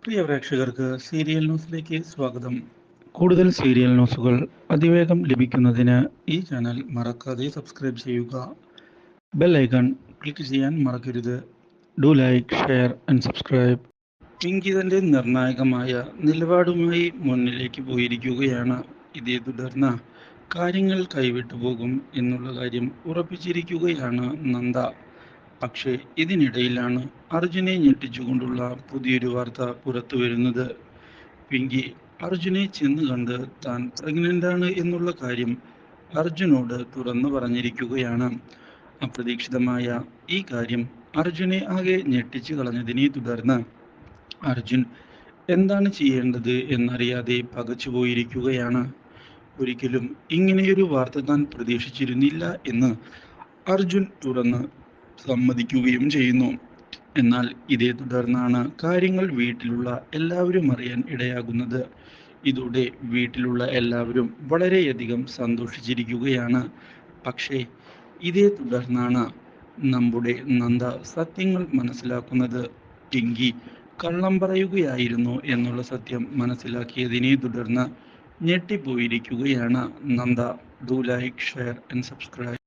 പ്രിയ പ്രേക്ഷകർക്ക് സീരിയൽ ന്യൂസിലേക്ക് സ്വാഗതം. കൂടുതൽ സീരിയൽ ന്യൂസുകൾ അതിവേഗം ലഭിക്കുന്നതിന് ഈ ചാനൽ മറക്കാതെ സബ്സ്ക്രൈബ് ചെയ്യുക. ബെൽ ഐക്കൺ ക്ലിക്ക് ചെയ്യാൻ മറക്കരുത്. Do like, share and subscribe. Pinky തന്റെ നിർണായകമായ നിലപാടുമായി മുന്നിലേക്ക് പോയിരിക്കുകയാണ്. ഇതേ തുടർന്ന് കാര്യങ്ങൾ കൈവിട്ടു പോകും എന്നുള്ള കാര്യം ഉറപ്പിച്ചിരിക്കുകയാണ് നന്ദ. പക്ഷേ ഇതിനിടയിലാണ് അർജുനെ ഞെട്ടിച്ചുകൊണ്ടുള്ള പുതിയൊരു വാർത്ത പുറത്തു വരുന്നത്. പിങ്കി അർജുനെ ചെന്ന് കണ്ട് താൻ പ്രഗ്നന്റാണ് എന്നുള്ള കാര്യം അർജുനോട് തുറന്നു പറഞ്ഞിരിക്കുകയാണ്. അപ്രതീക്ഷിതമായ ഈ കാര്യം അർജുനെ ആകെ ഞെട്ടിച്ചു കളഞ്ഞതിനെ തുടർന്ന് അർജുൻ എന്താണ് ചെയ്യേണ്ടത് എന്നറിയാതെ പകച്ചുപോയിരിക്കുകയാണ്. ഒരിക്കലും ഇങ്ങനെയൊരു വാർത്ത താൻ പ്രതീക്ഷിച്ചിരുന്നില്ല എന്ന് അർജുൻ തുറന്ന് സമ്മതിക്കുകയും ചെയ്യുന്നു. എന്നാൽ ഇതേ തുടർന്നാണ് കാര്യങ്ങൾ വീട്ടിലുള്ള എല്ലാവരും അറിയാൻ ഇടയാകുന്നത്. ഇതോടെ വീട്ടിലുള്ള എല്ലാവരും വളരെയധികം സന്തോഷിച്ചിരിക്കുകയാണ്. പക്ഷേ ഇതേ തുടർന്നാണ് നമ്മുടെ നന്ദ സത്യങ്ങൾ മനസ്സിലാക്കുന്നത്. പിങ്കി കള്ളം പറയുകയായിരുന്നു എന്നുള്ള സത്യം മനസ്സിലാക്കിയതിനെ തുടർന്ന് ഞെട്ടിപ്പോയിരിക്കുകയാണ് Nanda. Do like, share and subscribe.